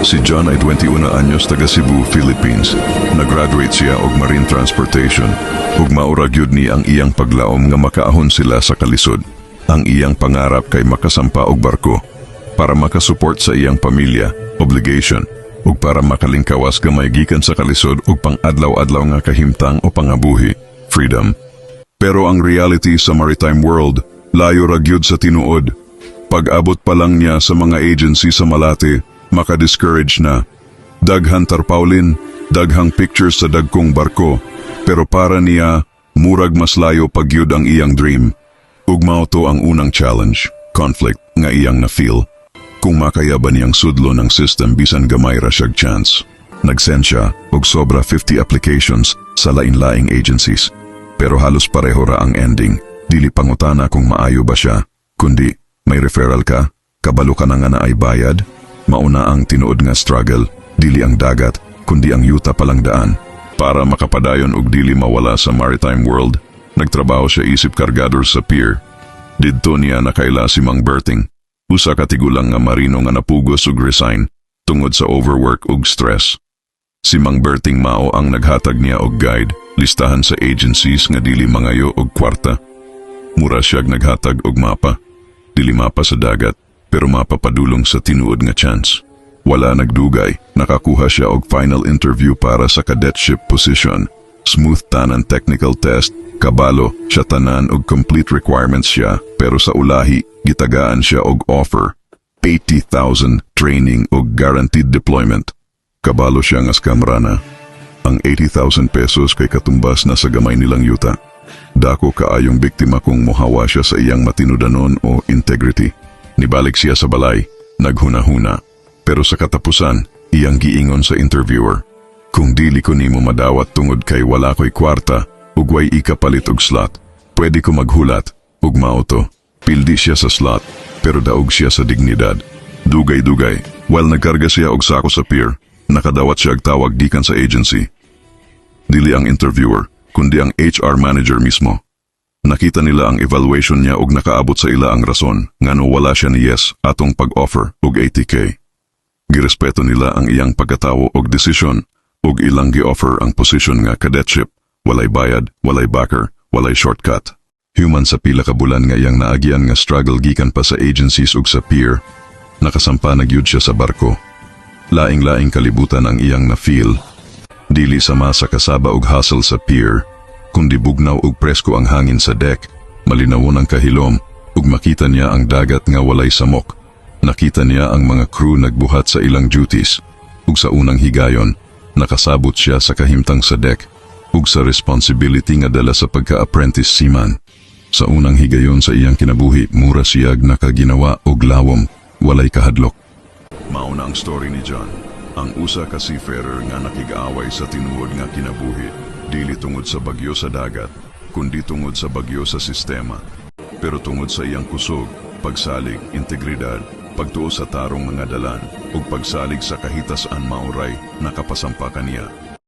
Si John ay 21 anyos taga Cebu, Philippines. Nag-graduate siya og Marine Transportation. Ug maurag yun ni ang iyang paglaom nga makaahon sila sa kalisod. Ang iyang pangarap kay makasampa og barko para makasupport sa iyang pamilya, obligation, ug para makalingkawas gamay gikan sa kalisod ug pang-adlaw-adlaw nga kahimtang o pangabuhi, freedom. Pero ang reality sa maritime world, layo ra gyud sa tinuod. Pag-abot pa lang niya sa mga agency sa Malate, maka-discourage na. Daghang tarpaulin, daghang pictures sa dagkong barko, pero para niya, murag mas layo pagyud ang iyang dream. Ug mao to ang unang challenge, conflict nga iyang na-feel. Kung makaya ba niyang sudlo ng system bisan gamay ra siyag chance. Nag-send siya og sobra 50 applications sa lain-laing agencies. Pero halos pareho ra ang ending. Dili pangutana kung maayo ba siya, kundi may referral ka, kabalo ka na nga na ay bayad, mauna ang tinuod nga struggle, dili ang dagat, kundi ang yuta palang daan. Para makapadayon og dili mawala sa maritime world, nagtrabaho siya isip kargador sa pier. Didto niya nakaila si Mang Berting, usa ka tigulang nga marino nga napugos ug resign tungod sa overwork ug stress. Si Mang Berting mao ang naghatag niya og guide, listahan sa agencies nga dili mangayo og kwarta. Mura siyag naghatag og mapa. Dili mapa sa dagat, pero mapapadulong sa tinuod nga chance. Wala nagdugay, nakakuha siya og final interview para sa cadetship position. Smooth tanan technical test, kabalo, siya tanan og complete requirements siya, pero sa ulahi, gitagaan siya og offer. 80,000 training og guaranteed deployment. Kabalo siya nga skamra na. Ang 80,000 pesos kay katumbas na sa gamay nilang yuta. Dako kaayong biktima kung mohawa siya sa iyang matinudanon o integrity. Nibalik siya sa balay, naghuna-huna. Pero sa katapusan, iyang giingon sa interviewer, kung dili ko nimo madawat tungod kay wala ko'y kwarta, ug way ikapalit og slot, pwede ko maghulat, ug mauto. Pildi siya sa slot, pero daog siya sa dignidad. Dugay-dugay, while nagkarga siya og sako sa pier, nakadawat siya og tawag gikan sa agency. Dili ang interviewer, kundi ang HR manager mismo. Nakita nila ang evaluation niya ug nakaabot sa ila ang rason ngano wala siya ni yes atong pag-offer og 80K. Girespeto nila ang iyang pagkatawo og desisyon ug ilang gi-offer ang position nga cadetship, walay bayad, walay backer, walay shortcut. Human sa pila ka bulan nga iyang naagyan nga struggle gikan pa sa agencies ug sa pier, nakasampa na gyud siya sa barko. Laing-laing kalibutan ang iyang na-feel. Dili sama sa kasaba og hustle sa pier, kundi bugnaw og presko ang hangin sa deck, malinawon ang kahilom, ug makita niya ang dagat nga walay samok. Nakita niya ang mga crew nagbuhat sa ilang duties, ug sa unang higayon, nakasabot siya sa kahimtang sa deck, ug sa responsibility nga dala sa pagka-apprentice seaman. Sa unang higayon sa iyang kinabuhi, mura siyag nakaginawa og lawom, walay kahadlok. Mauna ang story ni John. Ang usa ka seafarer nga nakig-away sa tinuod nga kinabuhi, dili tungod sa bagyo sa dagat, kundi tungod sa bagyo sa sistema. Pero tungod sa iyang kusog, pagsalig, integridad, pagtuo sa tarong mga dalan, ug pagsalig sa kahitasan mauray, nakapasampa kaniya.